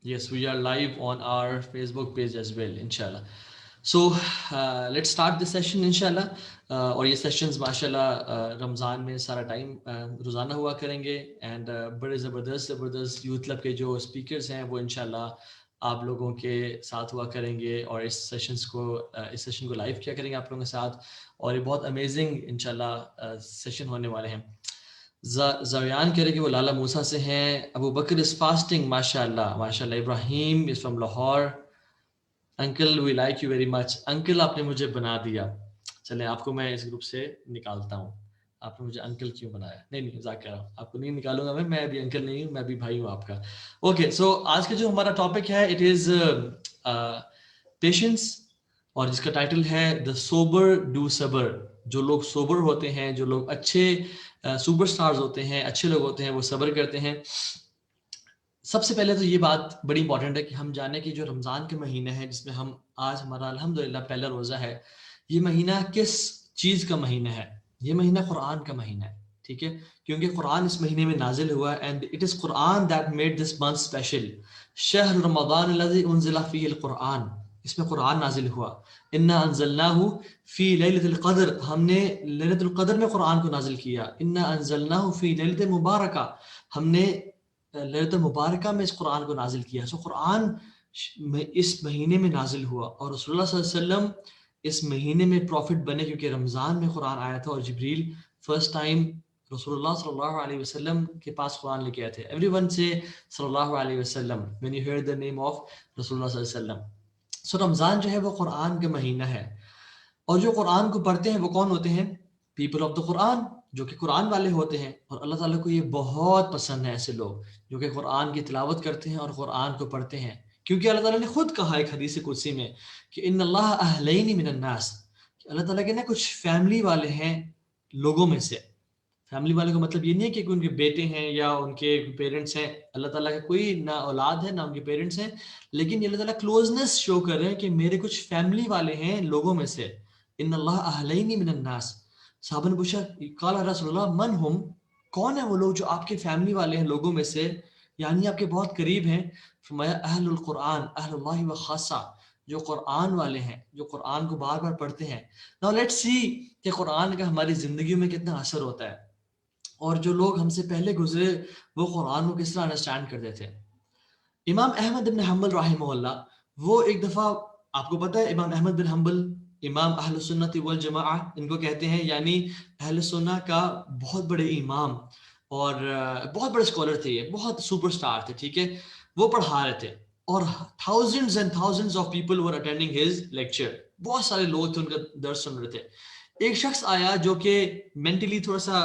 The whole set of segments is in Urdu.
Yes, we are live on our Facebook page as well, inshallah. So let's start this session, inshallah. اور یہ سیشنز ماشاءاللہ رمضان میں سارا ٹائم روزانہ ہوا کریں گے. اینڈ بڑے زبردست یوتھ کلب کے جو اسپیکرز ہیں وہ انشاءاللہ آپ لوگوں کے ساتھ ہوا کریں گے, اور اس سیشن کو لائیو کیا کریں گے آپ لوگوں کے ساتھ. اور یہ بہت امیزنگ انشاءاللہ سیشن ہونے والے ہیں. زویان کہہ رہے کہ وہ لالا موسیٰ سے ہیں. ابو بکر از فاسٹنگ, ماشاء اللہ ماشاء اللہ. Ibrahim is from Lahore. Uncle we like you very much. Uncle آپ نے مجھے بنا دیا. چلیں آپ کو میں اس گروپ سے نکالتا ہوں. آپ نے مجھے انکل کیوں بنایا؟ نہیں مذاق کر رہا ہوں, آپ کو نہیں نکالوں گا میں ابھی انکل نہیں ہوں, میں بھی بھائی ہوں آپ کا. اوکے, سو آج کا جو ہمارا ٹاپک ہے اٹ از پیشنس, اور جس کا ٹائٹل ہے دا سوبر ڈو صبر. جو لوگ سوبر ہوتے ہیں, جو لوگ اچھے سپر سٹارز ہوتے ہیں, اچھے لوگ ہوتے ہیں, وہ صبر کرتے ہیں. سب سے پہلے تو یہ بات بڑی امپورٹنٹ ہے کہ ہم جانیں کہ جو رمضان کے مہینہ ہے جس میں ہم آج ہمارا الحمدللہ پہلا روزہ ہے, یہ مہینہ کس چیز کا مہینہ ہے؟ یہ مہینہ قرآن کا مہینہ ہے, ٹھیک ہے, کیونکہ قرآن اس مہینے میں نازل ہوا ہے. And it is Quran that made this month special. شہر رمضان الذی انزل فیہ القرآن, اس میں قرآن نازل ہوا. انا انزلناہ فی لیلۃ القدر, ہم نے لیلۃ القدر میں قرآن کو نازل کیا. انا انزلناہ فی لیلۃ مبارکہ, ہم نے لیلۃ المبارکہ میں اس قرآن کو نازل کیا. سو قرآن اس مہینے میں نازل ہوا, اور رسول اللہ صلی اللہ علیہ وسلم اس مہینے میں پروفٹ بنے کیونکہ رمضان میں قرآن آیا تھا, اور جبریل فرسٹ ٹائم رسول اللہ صلی اللہ علیہ وسلم کے پاس قرآن لے کے آئے تھے. ایوری ون سے صلی اللہ علیہ وسلم when you hear the name of رسول اللہ صلی اللہ علیہ وسلم. سو رمضان جو ہے وہ قرآن کا مہینہ ہے, اور جو قرآن کو پڑھتے ہیں وہ کون ہوتے ہیں؟ پیپل آف دا قرآن, جو کہ قرآن والے ہوتے ہیں. اور اللہ تعالیٰ کو یہ بہت پسند ہے ایسے لوگ جو کہ قرآن کی تلاوت کرتے ہیں اور قرآن کو پڑھتے ہیں, کیونکہ اللہ تعالیٰ نے خود کہا ایک حدیث قدسی میں کہ ان اللہ اہلین من الناس, کہ اللہ تعالیٰ کے نا کچھ فیملی والے ہیں لوگوں میں سے. فیملی والے کا مطلب یہ نہیں ہے کہ ان کے بیٹے ہیں یا ان کے پیرنٹس ہیں. اللہ تعالیٰ کا کوئی نہ اولاد ہے نہ ان کے پیرنٹس ہیں, لیکن یہ اللہ تعالیٰ کلوزنس شو کر رہے ہیں کہ میرے کچھ فیملی والے ہیں لوگوں میں سے. ان اللہ اہلین من الناس. صحابہ نے پوچھا قال رسول اللہ من ہم, کون ہیں وہ لوگ جو آپ کے فیملی والے ہیں لوگوں میں سے, یعنی آپ کے بہت قریب ہیں؟ فرمایا اہل القرآن اہل اللہ و خاصہ, جو قرآن والے ہیں, جو قرآن کو بار بار پڑھتے ہیں. Now let's see کہ قرآن کا ہماری زندگیوں میں کتنا اثر ہوتا ہے, اور جو لوگ ہم سے پہلے گزرے وہ قرآن کو کس طرح انڈرسٹینڈ کرتے تھے. امام احمد بن حنبل رحمہ اللہ, وہ ایک دفعہ, آپ کو پتہ ہے امام احمد بن حنبل امام اہل سنت والجماعہ ان کو کہتے ہیں, یعنی اہل سنہ کا بہت بڑے امام اور بہت بڑے اسکالر تھے, یہ بہت سپر سٹار تھے, ٹھیک ہے. وہ پڑھا رہے تھے اور thousands and thousands of people were attending his lecture. بہت سارے لوگ تھے ان کا درس سن رہے تھے. ایک شخص آیا جو کہ مینٹلی تھوڑا سا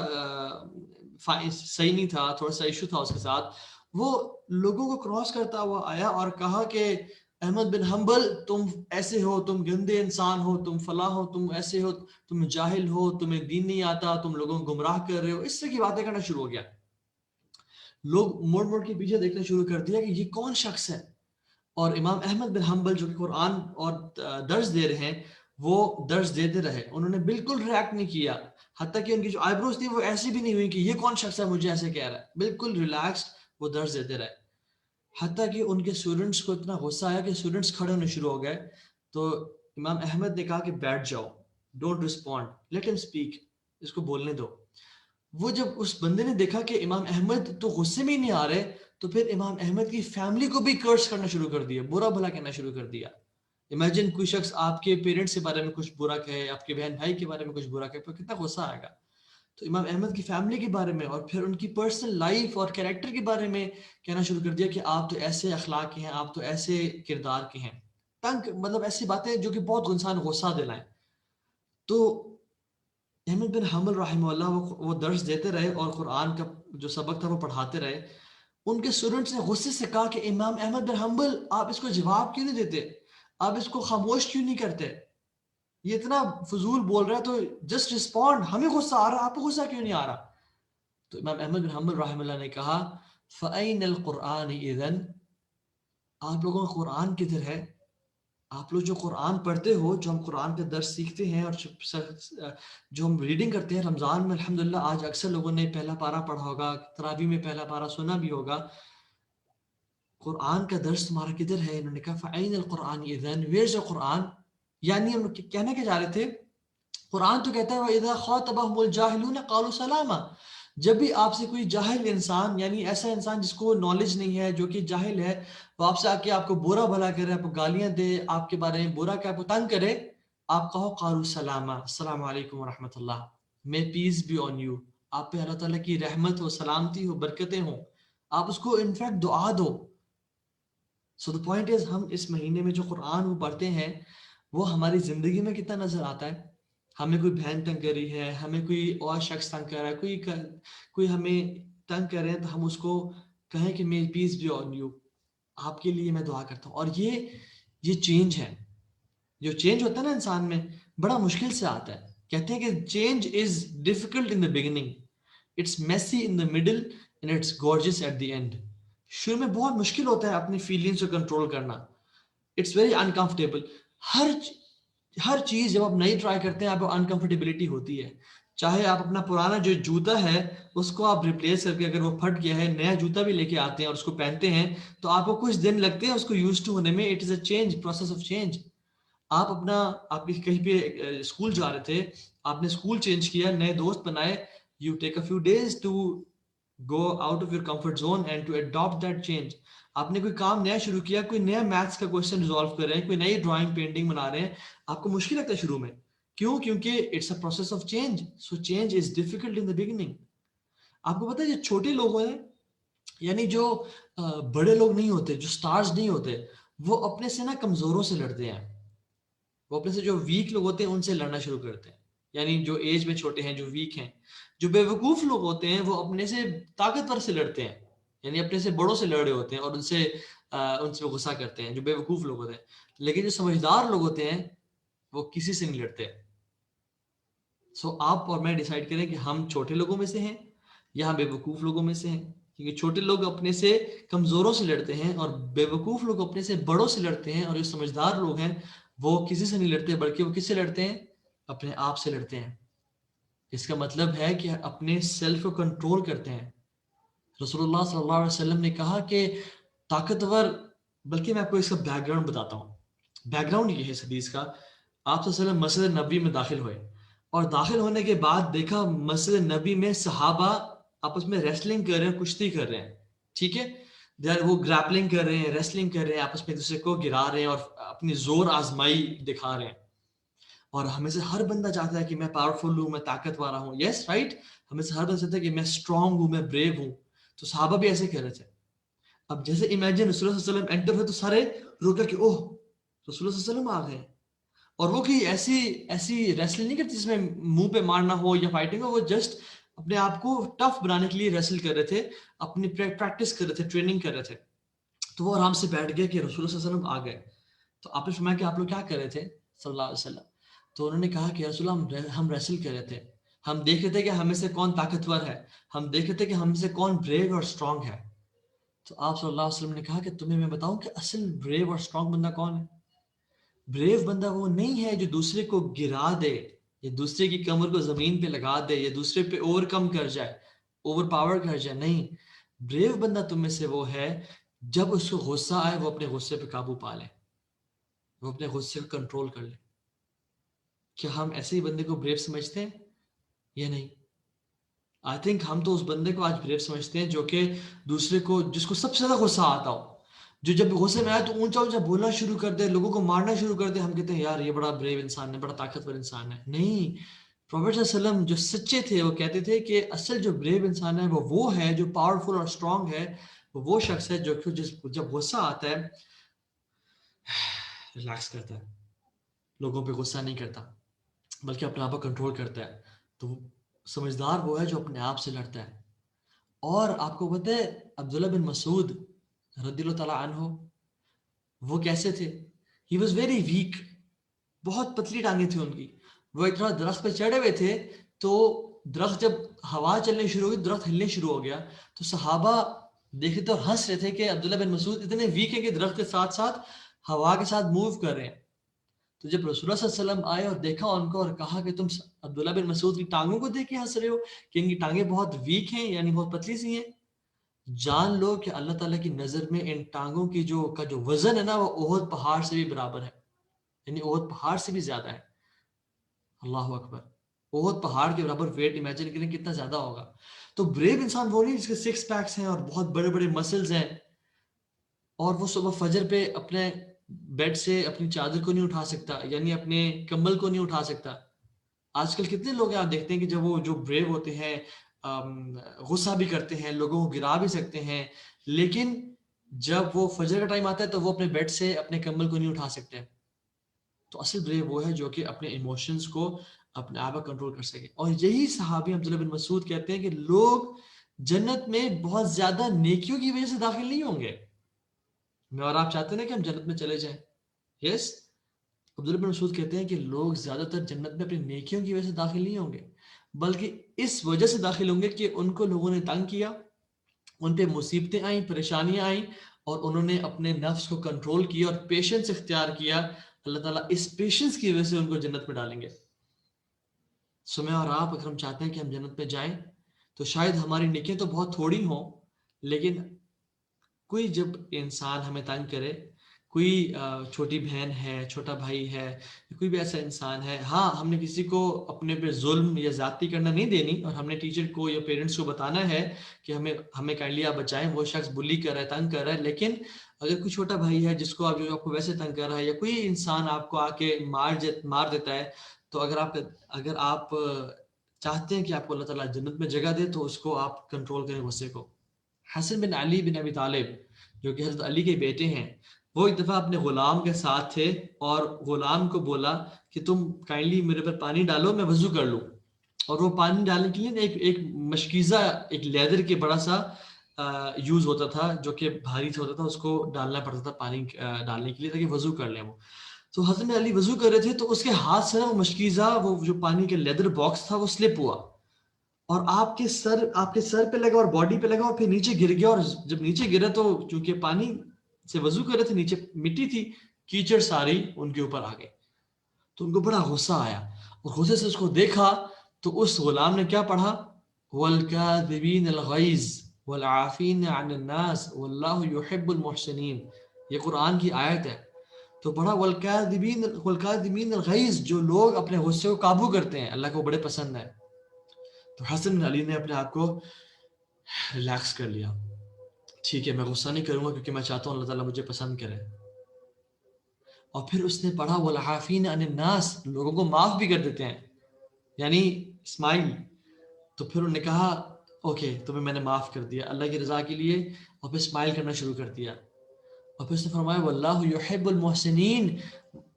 صحیح نہیں تھا, تھوڑا سا ایشو تھا اس کے ساتھ. وہ لوگوں کو کراس کرتا ہوا آیا اور کہا کہ احمد بن حنبل تم ایسے ہو, تم گندے انسان ہو, تم فلاں ہو, تم ایسے ہو, تم جاہل ہو, تمہیں دین نہیں آتا, تم لوگوں کو گمراہ کر رہے ہو. اس طرح کی باتیں کرنا شروع ہو گیا. لوگ موڑ موڑ کے پیچھے دیکھنا شروع کر دیا کہ یہ کون شخص ہے. اور امام احمد بن حنبل جو کہ قرآن اور درس دے رہے ہیں وہ درس دیتے رہے, انہوں نے بالکل ریاکٹ نہیں کیا, حتیٰ کہ ان کی جو آئی بروز تھی وہ ایسی بھی نہیں ہوئی کہ یہ کون شخص ہے مجھے ایسے کہہ رہا ہے. بالکل ریلیکسڈ وہ درس دیتے رہے, حتیٰ کہ ان کے اسٹوڈنٹس کو اتنا غصہ آیا کہ اسٹوڈنٹس کھڑے ہونے شروع ہو گئے. تو امام احمد نے کہا کہ بیٹھ جاؤ, ڈونٹ رسپونڈ, لیٹ ہم اسپیک, اس کو بولنے دو. وہ جب اس بندے نے دیکھا کہ امام احمد تو غصے میں ہی نہیں آ رہے, تو پھر امام احمد کی فیملی کو بھی کرس کرنا شروع کر دیا, برا بھلا کہنا شروع کر دیا. امیجن کوئی شخص آپ کے پیرنٹس کے بارے میں کچھ برا کہے, آپ کے بہن بھائی کے بارے میں کچھ برا کہے, تو کتنا غصہ آئے گا. تو امام احمد کی فیملی کے بارے میں اور پھر ان کی پرسنل لائف اور کیریکٹر کے بارے میں کہنا شروع کر دیا کہ آپ تو ایسے اخلاق کے ہیں, آپ تو ایسے کردار کے ہیں. تنگ مطلب ایسی باتیں جو کہ بہت انسان غصہ دلائیں. تو احمد بن حنبل رحمہ اللہ وہ درس دیتے رہے اور قرآن کا جو سبق تھا وہ پڑھاتے رہے. ان کے اسٹوڈنٹس نے غصے سے کہا کہ امام احمد بن حنبل آپ اس کو جواب کیوں نہیں دیتے, آپ اس کو خاموش کیوں نہیں کرتے, یہ اتنا فضول بول رہا ہے تو جسٹ رسپونڈ, ہمیں غصہ آ رہا, آپ کو غصہ کیوں نہیں آ رہا. تو امام احمد بن حنبل رحمہ اللہ نے کہا فَأَيْنَ الْقُرْآنِ إِذَنْ, آپ لوگوں کا قرآن کدھر ہے؟ آپ لوگ جو قرآن پڑھتے ہو, جو ہم قرآن کا درس سیکھتے ہیں اور جو ہم ریڈنگ کرتے ہیں رمضان میں, الحمدللہ آج اکثر لوگوں نے پہلا پارہ پڑھا ہوگا, تراویح میں پہلا پارہ سنا بھی ہوگا. قرآن کا درس تمہارا کدھر ہے؟ انہوں نے کہا فَأَيْنَ الْقُرْآنِ إِذَنْ ویئر از قرآن؟ یعنی ہم کہنے کے جا رہے تھے قرآن تو کہتا ہے وَإِذَا خَاطَبَهُمُ الْجَاهِلُونَ قَالُوا سَلَامًا، جب بھی آپ سے کوئی جاہل انسان، یعنی ایسا انسان جس کو نالج نہیں ہے، جو کہ جاہل ہے، وہ آپ سے آ کے آپ کو برا بھلا کرے، آپ کو گالیاں دے، آپ کے بارے میں برا کہ آپ کو تنگ کرے، آپ کہو قالوا سلاما، السلام علیکم ورحمۃ اللہ، may peace be on you، آپ پہ اللہ تعالیٰ کی رحمت ہو، سلامتی ہو، برکتیں ہوں، آپ اس کو انفیکٹ دعا دو. سو دا پوائنٹ از ہم اس مہینے میں جو قرآن وہ پڑھتے ہیں وہ ہماری زندگی میں کتنا نظر آتا ہے. ہمیں کوئی بہن تنگ کر رہی ہے، ہمیں کوئی اور شخص تنگ کر رہا ہے، کوئی ہمیں تنگ کر رہے ہیں، تو ہم اس کو کہیں کہ may peace be on you، آپ کے لیے میں دعا کرتا ہوں. اور یہ چینج ہے. جو چینج ہوتا ہے نا انسان میں بڑا مشکل سے آتا ہے. کہتے ہیں کہ change is difficult in the beginning, it's messy in the middle and it's gorgeous at the end. شروع میں بہت مشکل ہوتا ہے اپنی فیلنگس کو کنٹرول کرنا. It's very uncomfortable. ہر چیز جب آپ نئی ٹرائی کرتے ہیں آپ کو انکمفرٹیبلٹی ہوتی ہے. چاہے آپ اپنا پرانا جو جوتا ہے اس کو آپ ریپلیس کر کے، اگر وہ پھٹ گیا ہے، نیا جوتا بھی لے کے آتے ہیں اور اس کو پہنتے ہیں تو آپ کو کچھ دن لگتے ہیں اس کو یوز ٹو ہونے میں. It is a change, process of change. آپ کہیں پہ اسکول جا رہے تھے، آپ نے اسکول چینج کیا، نئے دوست بنائے، you take a few days to go out of your comfort zone and to adapt that change. آپ نے کوئی کام نیا شروع کیا، کوئی نیا میتھس کا کوشچن ریزالو کر رہے ہیں، کوئی نئی ڈرائنگ پینٹنگ بنا رہے ہیں، آپ کو مشکل لگتا ہے شروع میں. کیوں؟ کیونکہ it's a process of change. So change is difficult in the beginning. آپ کو پتا ہے جو چھوٹے لوگ ہیں، یعنی جو بڑے لوگ نہیں ہوتے، جو سٹارز نہیں ہوتے، وہ اپنے سے نا کمزوروں سے لڑتے ہیں. وہ اپنے سے جو ویک لوگ ہوتے ہیں ان سے لڑنا شروع کرتے ہیں. یعنی جو ایج میں چھوٹے ہیں، جو ویک ہیں. جو بے وقوف لوگ ہوتے ہیں وہ اپنے سے طاقتور سے لڑتے ہیں، یعنی اپنے سے بڑوں سے لڑ رہے ہوتے ہیں اور ان سے غصہ کرتے ہیں، جو بے وقوف لوگ ہوتے ہیں. لیکن جو سمجھدار لوگ ہوتے ہیں وہ کسی سے نہیں لڑتے. سو آپ اور میں ڈیسائیڈ کریں کہ ہم چھوٹے لوگوں میں سے ہیں یا ہم بے وقوف لوگوں میں سے ہیں. کیونکہ چھوٹے لوگ اپنے سے کمزوروں سے لڑتے ہیں اور بے وقوف لوگ اپنے سے بڑوں سے لڑتے ہیں. اور جو سمجھدار لوگ ہیں وہ کسی سے نہیں لڑتے، بلکہ وہ کس سے لڑتے ہیں؟ اپنے آپ سے لڑتے ہیں. اس کا مطلب ہے کہ اپنے سیلف کو کنٹرول کرتے ہیں. رسول اللہ صلی اللہ علیہ وسلم نے کہا کہ طاقتور، بلکہ میں آپ کو اس کا بیک گراؤنڈ بتاتا ہوں. بیک گراؤنڈ یہ ہے اس حدیث کا. آپ صلی اللہ علیہ وسلم مسجد نبی میں داخل ہوئے اور داخل ہونے کے بعد دیکھا مسجد نبی میں صحابہ آپس میں ریسلنگ کر رہے ہیں، کشتی کر رہے ہیں. ٹھیک ہے، وہ گریپلنگ کر رہے ہیں، ریسلنگ کر رہے ہیں، آپس میں دوسرے کو گرا رہے ہیں اور اپنی زور آزمائی دکھا رہے ہیں. اور ہمیں سے ہر بندہ چاہتا ہے کہ میں پاورفل ہوں، میں طاقتور ہوں. یس رائٹ، ہمیں سے ہر بندہ چاہتا ہے کہ میں اسٹرانگ ہوں، میں بریو ہوں. تو صحابہ بھی ایسے کہہ رہے تھے. اب جیسے امیجن رسول اللہ صلی اللہ علیہ وسلم انٹر ہوئے تو سارے روکا کہ اوہ رسول اللہ صلی اللہ علیہ وسلم آ گئے. اور وہ کوئی ایسی ریسل نہیں کرتی جس میں منہ پہ مارنا ہو یا فائٹنگ ہو. وہ جسٹ اپنے آپ کو ٹف بنانے کے لیے ریسل کر رہے تھے، اپنی پریکٹس کر رہے تھے، ٹریننگ کر رہے تھے. تو وہ آرام سے بیٹھ گئے کہ رسول اللہ صلی اللہ علیہ وسلم آ گئے. تو آپ نے فرمایا کہ آپ لوگ کیا کر رہے تھے صلی اللہ علیہ وسلم؟ تو انہوں نے کہا کہ رسول اللہ ہم ریسل کر رہے تھے، ہم دیکھ رہے تھے کہ ہمیں سے کون طاقتور ہے، ہم دیکھ رہے تھے کہ ہم سے کون بریو اور اسٹرانگ ہے. تو آپ صلی اللہ علیہ وسلم نے کہا کہ تمہیں میں بتاؤں کہ اصل بریو اور اسٹرانگ بندہ کون ہے؟ بریو بندہ وہ نہیں ہے جو دوسرے کو گرا دے یا دوسرے کی کمر کو زمین پہ لگا دے یا دوسرے پہ اوور کم کر جائے، اوور پاور کر جائے. نہیں، بریو بندہ تم میں سے وہ ہے جب اس کو غصہ آئے وہ اپنے غصے پہ قابو پا لے، وہ اپنے غصے کو کنٹرول کر لے. کیا ہم ایسے ہی بندے کو بریو سمجھتے ہیں یا نہیں؟ آئی تھنک ہم تو اس بندے کو آج بریو سمجھتے ہیں جو کہ دوسرے کو، جس کو سب سے زیادہ غصہ آتا ہو، جو جب غصے میں آئے تو اونچا اونچا بولنا شروع کر دے، لوگوں کو مارنا شروع کر دے. ہم کہتے ہیں یار یہ بڑا بریو انسان ہے، بڑا طاقتور انسان ہے. نہیں، پروفیٹ صلی اللہ علیہ وسلم جو سچے تھے وہ کہتے تھے کہ اصل جو بریو انسان ہے وہ ہے جو پاورفل اور اسٹرانگ ہے. وہ شخص ہے جو کہ جب غصہ آتا ہے ریلیکس کرتا ہے، لوگوں پہ غصہ نہیں کرتا بلکہ اپنے آپ کو کنٹرول کرتا ہے. تو سمجھدار وہ ہے جو اپنے آپ سے لڑتا ہے. اور آپ کو پتہ ہے عبداللہ بن مسعود رضی اللہ تعالیٰ عنہ وہ کیسے تھے؟ ہی واز ویری ویک، بہت پتلی ٹانگیں تھیں ان کی. وہ ایک طرح درخت پہ چڑھے ہوئے تھے تو درخت جب ہوا چلنے شروع ہوئی، درخت ہلنے شروع ہو گیا. تو صحابہ دیکھ رہے تھے اور ہنس رہے تھے کہ عبداللہ بن مسعود اتنے ویک ہیں کہ درخت کے ساتھ ساتھ ہوا کے ساتھ موو کر رہے ہیں. تو جب رسول اللہ صلی اللہ علیہ وسلم آئے اور دیکھا ان کو اور کہا کہ تم عبداللہ بن مسعود کی ٹانگوں کو دیکھ کے ہنس رہے ہو کہ ان کی ٹانگیں بہت ویک ہیں، یعنی بہت پتلی سی ہیں. جان لو کہ اللہ تعالیٰ کی نظر میں ان ٹانگوں کی جو وزن ہے نا وہ احد پہاڑ سے بھی برابر ہے، یعنی احد پہاڑ سے بھی زیادہ ہے. اللہ اکبر. احد پہاڑ کے برابر ویٹ امیجن کریں کتنا زیادہ ہوگا. تو بریو انسان وہ نہیں جس کے سکس پیکس ہیں اور بہت بڑے بڑے مسلز ہیں، اور وہ صبح فجر پہ اپنے بیڈ سے اپنی چادر کو نہیں اٹھا سکتا، یعنی اپنے کمبل کو نہیں اٹھا سکتا. آج کل کتنے لوگ آپ دیکھتے ہیں کہ جب وہ جو بریو ہوتے ہیں، غصہ بھی کرتے ہیں، لوگوں کو گرا بھی سکتے ہیں، لیکن جب وہ فجر کا ٹائم آتا ہے تو وہ اپنے بیڈ سے اپنے کمبل کو نہیں اٹھا سکتے. تو اصل بریو وہ ہے جو کہ اپنے ایموشنز کو اپنے آپ کنٹرول کر سکے. اور یہی صحابی عبداللہ بن مسعود کہتے ہیں کہ لوگ جنت میں بہت زیادہ نیکیوں کی وجہ سے داخل نہیں ہوں گے. میں اور آپ چاہتے ہیں کہ ہم جنت میں چلے جائیں. یس. عبداللہ بن مسعود کہتے ہیں کہ لوگ زیادہ تر جنت میں اپنی نیکیوں کی وجہ سے داخل نہیں ہوں گے، بلکہ اس وجہ سے داخل ہوں گے کہ ان کو لوگوں نے تنگ کیا، ان پہ مصیبتیں آئیں، پریشانیاں آئیں، اور انہوں نے اپنے نفس کو کنٹرول کیا اور پیشنس اختیار کیا. اللہ تعالیٰ اس پیشنس کی وجہ سے ان کو جنت میں ڈالیں گے. میں اور آپ اگر ہم چاہتے ہیں کہ ہم جنت میں جائیں تو شاید ہماری نیکیاں تو بہت تھوڑی ہوں، لیکن کوئی جب انسان ہمیں تنگ کرے، کوئی چھوٹی بہن ہے، چھوٹا بھائی ہے، کوئی بھی ایسا انسان ہے، ہاں ہم نے کسی کو اپنے پہ ظلم یا زیادتی کرنا نہیں دینی، اور ہم نے ٹیچر کو یا پیرنٹس کو بتانا ہے کہ ہمیں کائنڈلی آپ بچائیں، وہ شخص بلی کر رہا ہے، تنگ کر رہا ہے. لیکن اگر کوئی چھوٹا بھائی ہے جس کو آپ کو ویسے تنگ کر رہا ہے، یا کوئی انسان آپ کو آ کے مار دیتا ہے، تو اگر آپ چاہتے ہیں کہ آپ کو اللہ تعالیٰ جنت میں جگہ دے تو اس کو آپ کنٹرول کریں غصے کو. حسن بن علی بن ابی طالب جو کہ حضرت علی کے بیٹے ہیں، وہ ایک دفعہ اپنے غلام کے ساتھ تھے اور غلام کو بولا کہ تم کائنڈلی میرے پر پانی ڈالو، میں وضو کر لوں. اور وہ پانی ڈالنے کے لیے ایک مشکیزہ، ایک لیدر کے بڑا سا یوز ہوتا تھا جو کہ بھاری سے ہوتا تھا، اس کو ڈالنا پڑتا تھا پانی ڈالنے کے لیے تاکہ وضو کر لیں وہ. تو حضرت علی وضو کر رہے تھے تو اس کے ہاتھ سے نا وہ مشکیزہ، وہ جو پانی کے لیدر باکس تھا، وہ سلپ ہوا اور آپ کے سر پہ لگا اور باڈی پہ لگا اور پھر نیچے گر گیا. اور جب نیچے گرا تو چونکہ پانی سے وضو کر رہے تھے، نیچے مٹی تھی، کیچڑ ساری ان کے اوپر آ گئی. تو ان کو بڑا غصہ آیا اور غصے سے اس کو دیکھا تو اس غلام نے کیا پڑھا؟ وَالْكَاذِبِينَ الْغَيْظَ وَالْعَافِينَ عَنِ النَّاسِ وَاللَّهُ يُحِبُّ الْمُحْسِنِينَ. یہ قرآن کی آیت ہے. تو پڑھا وَالْكَاذِبِينَ الْغَيْظ، جو لوگ اپنے غصے کو قابو کرتے ہیں، اللہ کو بڑے پسند ہے. تو حسن بن علی نے اپنے آپ کو ریلیکس کر لیا. ٹھیک ہے، میں غصہ نہیں کروں گا کیونکہ میں چاہتا ہوں اللہ تعالیٰ مجھے پسند کرے. اور پھر اس نے پڑھا وَالْعَافِينَ عَنِ النَّاسِ، لوگوں کو معاف بھی کر دیتے ہیں، یعنی اسمائل. تو پھر انہوں نے کہا اوکے تمہیں میں نے معاف کر دیا اللہ کی رضا کے لیے، اور پھر اسمائل کرنا شروع کر دیا. اور پھر اس نے فرمایا وَاللَّهُ يُحِبُّ الْمُحْسِنِينَ،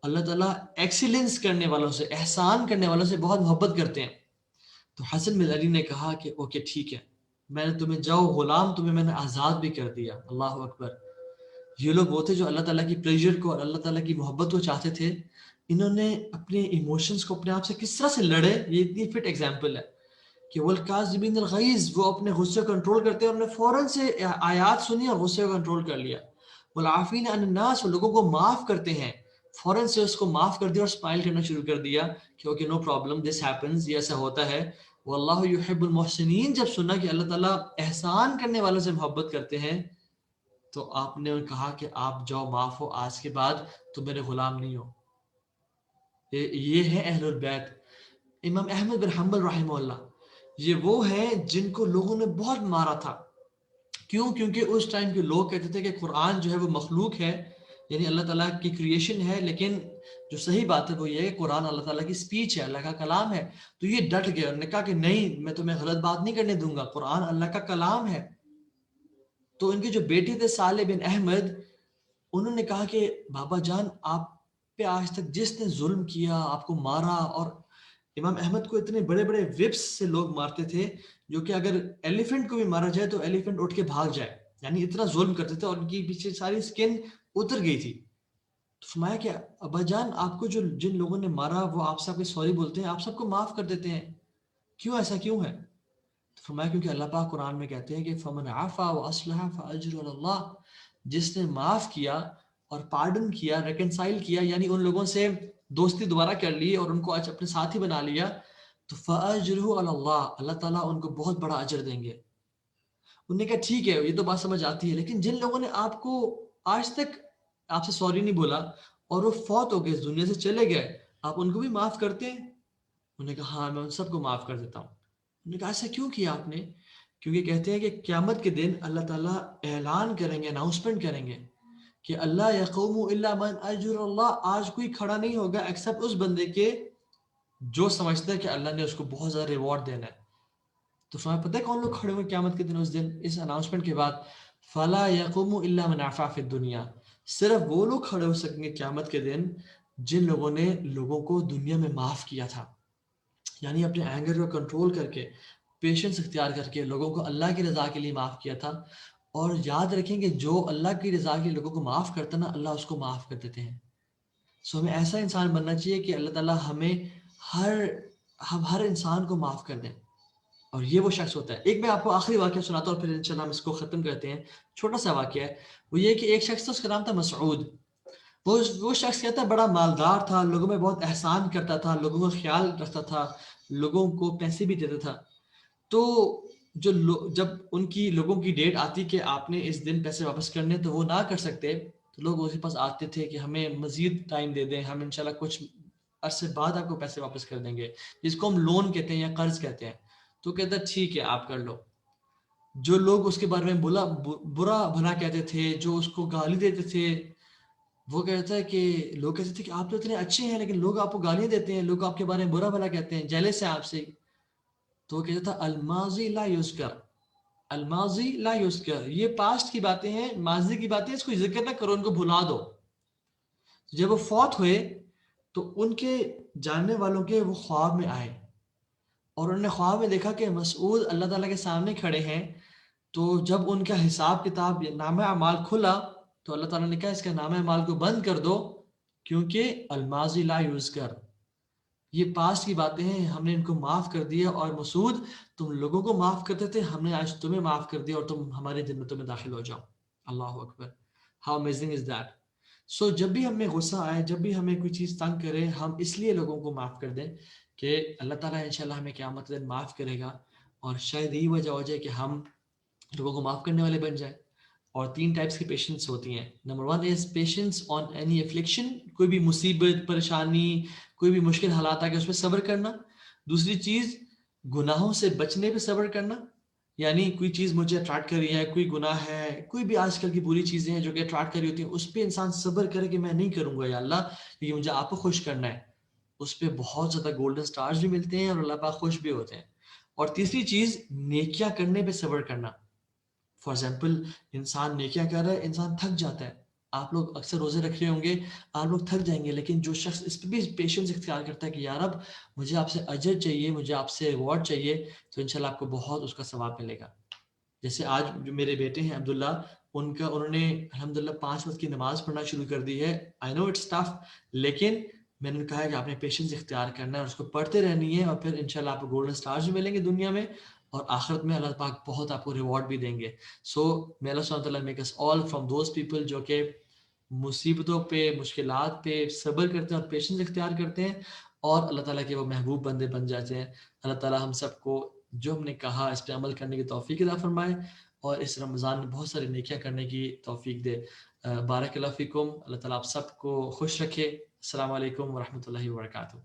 اللہ تعالیٰ ایکسیلنس کرنے والوں سے، احسان کرنے والوں سے بہت محبت کرتے ہیں. تو حسن بن علی نے کہا کہ اوکے ٹھیک ہے، میں نے تمہیں جاؤ غلام، تمہیں میں نے آزاد بھی کر دیا. اللہ اکبر. یہ لوگ وہ تھے جو اللہ تعالیٰ کی پلیجر کو اور اللہ تعالیٰ کی محبت کو چاہتے تھے. انہوں نے اپنے ایموشنز کو اپنے آپ سے کس طرح سے لڑے. یہ اتنی فٹ ایگزامپل ہے کہ وَالْكَاظِمِينَ الْغَيْظَ، وہ اپنے غصے کو کنٹرول کرتے ہیں. انہوں نے فوراً سے آیات سنی اور غصے کو کنٹرول کر لیا. وَالْعَافِينَ عَنِ النَّاسِ، وہ لوگوں کو معاف کرتے ہیں، فوراً سے اس کو معاف کر دیا اور اسمائل کرنا شروع کر دیا کہ اوکے نو پرابلم، دس ہیپنز، یہ ایسا ہوتا ہے. واللہ یحب المحسنین، جب سنا کہ اللہ تعالیٰ احسان کرنے والوں سے محبت کرتے ہیں تو آپ نے کہا کہ آپ جاؤ معاف ہو، آج کے بعد تو میرے غلام نہیں ہو. یہ ہے اہل البیت. امام احمد بن حنبل رحمہ اللہ، یہ وہ ہیں جن کو لوگوں نے بہت مارا تھا. کیوں؟ کیونکہ اس ٹائم کے لوگ کہتے تھے کہ قرآن جو ہے وہ مخلوق ہے، یعنی اللہ تعالیٰ کی کریشن ہے، لیکن جو صحیح بات ہے وہ یہ ہے کہ قرآن اللہ تعالیٰ کی سپیچ ہے، اللہ کا کلام ہے. تو یہ ڈٹ گئے، انہوں نے کہا کہ نہیں، میں تمہیں غلط بات نہیں کرنے دوں گا، قرآن اللہ کا کلام ہے. تو ان کے جو بیٹے تھے صالح بن احمد، انہوں نے کہا کہ بابا جان، آپ پہ آج تک جس نے ظلم کیا، آپ کو مارا، اور امام احمد کو اتنے بڑے بڑے وپس سے لوگ مارتے تھے جو کہ اگر ایلیفنٹ کو بھی مارا جائے تو ایلیفنٹ اٹھ کے بھاگ جائے، یعنی اتنا ظلم کرتے تھے، اور ان کی پیچھے ساری سکن اتر گئی تھی. تو فرمایا کہ ابا جان، آپ کو جن لوگوں نے مارا وہ آپ سے آپ کے سوری بولتے ہیں، آپ سب کو معاف کر دیتے ہیں، کیوں ایسا کیوں ہے؟ تو فرمایا کیونکہ اللہ پاک قرآن میں کہتے ہیں کہ فمن عفا واصلح فاجر علی اللہ، جس نے معاف کیا اور پارڈن کیا، ریکنسائل کیا، یعنی ان لوگوں سے دوستی دوبارہ کر لی اور ان کو آج اپنے ساتھی بنا لیا، تو فاجرہ علی اللہ، اللہ تعالیٰ ان کو بہت بڑا اجر دیں گے. انہوں نے کہا ٹھیک ہے یہ تو بات سمجھ آتی ہے، لیکن جن لوگوں نے آپ کو آج تک آپ سے سوری نہیں بولا اور وہ فوت ہو گئے، اس دنیا سے چلے گئے، آپ ان کو بھی معاف کرتے ہیں؟ انہوں نے کہا ہاں میں ان سب کو معاف کر دیتا ہوں۔ انہوں نے کہا ایسا کیوں کیا آپ نے؟ کیونکہ کہتے ہیں کہ قیامت کے دن اللہ تعالیٰ اعلان کریں گے، اناؤنسمنٹ کریں گے کہ اللہ یقوم الا من اجر اللہ، آج کوئی کھڑا نہیں ہوگا ایکسپٹ اس بندے کے جو سمجھتا ہے کہ اللہ نے اس کو بہت زیادہ ریوارڈ دینا ہے۔ تو ہمیں پتہ ہے کون لوگ کھڑے ہوئے قیامت کے دن اس دن اس اناؤنسمنٹ کے بعد؟ فلا یقوم الا من عفا فی الدنیا، صرف وہ لوگ کھڑے ہو سکیں گے قیامت کے دن جن لوگوں نے لوگوں کو دنیا میں معاف کیا تھا، یعنی اپنے اینگر کو کنٹرول کر کے، پیشنس اختیار کر کے لوگوں کو اللہ کی رضا کے لیے معاف کیا تھا۔ اور یاد رکھیں کہ جو اللہ کی رضا کے لوگوں کو معاف کرتا ہے نا، اللہ اس کو معاف کر دیتے ہیں۔ سو ہمیں ایسا انسان بننا چاہیے کہ اللہ تعالیٰ ہمیں ہم ہر انسان کو معاف کر دیں، اور یہ وہ شخص ہوتا ہے۔ ایک میں آپ کو آخری واقعہ سناتا ہوں اور پھر انشاءاللہ ہم اس کو ختم کرتے ہیں۔ چھوٹا سا واقعہ ہے، وہ یہ کہ ایک شخص تھا، اس کا نام تھا مسعود۔ وہ شخص کہتا ہے بڑا مالدار تھا، لوگوں میں بہت احسان کرتا تھا، لوگوں کا خیال رکھتا تھا، لوگوں کو پیسے بھی دیتا تھا۔ تو جب ان کی لوگوں کی ڈیٹ آتی کہ آپ نے اس دن پیسے واپس کرنے تو وہ نہ کر سکتے، تو لوگ اس کے پاس آتے تھے کہ ہمیں مزید ٹائم دے دیں، ہم انشاءاللہ کچھ عرصے بعد آپ کو پیسے واپس کر دیں گے، جس کو ہم لون کہتے ہیں یا قرض کہتے ہیں۔ تو کہتا ہے ٹھیک ہے آپ کر لو۔ جو لوگ اس کے بارے میں برا بھلا کہتے تھے، جو اس کو گالی دیتے تھے، وہ کہتا ہے کہ لوگ کہتے تھے کہ آپ تو اتنے اچھے ہیں لیکن لوگ آپ کو گالیاں دیتے ہیں، لوگ آپ کے بارے میں برا بھلا کہتے ہیں، جیلس ہیں آپ سے۔ تو وہ کہتا تھا الماضی لا یذکر، الماضی لا یذکر، یہ پاسٹ کی باتیں ہیں، ماضی کی باتیں، اس کو ذکر نہ کرو، ان کو بھلا دو۔ جب وہ فوت ہوئے تو ان کے جاننے والوں کے وہ خواب میں آئے، اور انہوں نے خواب میں دیکھا کہ مسعود اللہ تعالیٰ کے سامنے کھڑے ہیں۔ تو جب ان کا حساب کتاب نامہ اعمال کھلا تو اللہ تعالیٰ نے کہا اس کا نامہ اعمال کو بند کر دو، کیونکہ الماضی لا یذکر، یہ پاسٹ کی باتیں ہیں، ہم نے ان کو معاف کر دیا، اور مسعود تم لوگوں کو معاف کرتے تھے، ہم نے آج تمہیں معاف کر دیا اور تم ہمارے جنتوں میں داخل ہو جاؤ۔ اللہ اکبر، ہاؤ امیزنگ از دیٹ۔ سو جب بھی ہمیں غصہ آئے، جب بھی ہمیں کوئی چیز تنگ کرے، ہم اس لیے لوگوں کو معاف کر دیں کہ اللہ تعالیٰ انشاءاللہ ہمیں قیامت کے دن معاف کرے گا، اور شاید یہی وجہ ہو جائے کہ ہم لوگوں کو معاف کرنے والے بن جائیں۔ اور 3 ٹائپس کی پیشنس ہوتی ہیں۔ Number 1 is patience on any افلکشن، کوئی بھی مصیبت، پریشانی، کوئی بھی مشکل حالات آ کے اس پہ صبر کرنا۔ دوسری چیز گناہوں سے بچنے پہ صبر کرنا، یعنی کوئی چیز مجھے اٹریکٹ کر رہی ہے، کوئی گناہ ہے، کوئی بھی آج کل کی بری چیزیں ہیں جو کہ اٹریکٹ کر رہی ہوتی ہیں، اس پہ انسان صبر کرے کہ میں نہیں کروں گا یا اللہ، کیونکہ مجھے آپ کو خوش کرنا ہے۔ اس پہ بہت زیادہ گولڈن سٹارز بھی ملتے ہیں اور اللہ پاک خوش بھی ہوتے ہیں۔ اور تیسری چیز نیکیاں کرنے پہ صبر کرنا۔ فار ایگزامپل انسان نیکیاں کر رہا ہے، انسان تھک جاتا ہے۔ آپ لوگ اکثر روزے رکھ رہے ہوں گے، آپ لوگ تھک جائیں گے، لیکن جو شخص اس پہ بھی پیشنس اختیار کرتا ہے کہ یار اب مجھے آپ سے اجر چاہیے، مجھے آپ سے ریوارڈ چاہیے، تو انشاءاللہ آپ کو بہت اس کا ثواب ملے گا۔ جیسے آج جو میرے بیٹے ہیں عبداللہ، انہوں نے الحمدللہ 5 وقت کی نماز پڑھنا شروع کر دی ہے۔ آئی نو اٹس ٹف، لیکن میں نے کہا ہے کہ آپ نے پیشنس اختیار کرنا ہے اور اس کو پڑھتے رہنی ہے، اور پھر انشاءاللہ آپ کو گولڈن سٹارز بھی ملیں گے دنیا میں، اور آخرت میں اللہ پاک بہت آپ کو ریوارڈ بھی دیں گے۔ سو may Allah subhanahu wa ta'ala make us all from those people جو کہ مصیبتوں پہ، مشکلات پہ صبر کرتے ہیں اور پیشنس اختیار کرتے ہیں، اور اللہ تعالیٰ کے وہ محبوب بندے بن جاتے ہیں۔ اللہ تعالیٰ ہم سب کو جو ہم نے کہا اس پہ عمل کرنے کی توفیق عطا فرمائے، اور اس رمضان میں بہت ساری نیکیاں کرنے کی توفیق دے۔ بارک اللہ فیکم، اللہ تعالیٰ آپ سب کو خوش رکھے۔ السلام علیکم ورحمۃ اللہ وبرکاتہ۔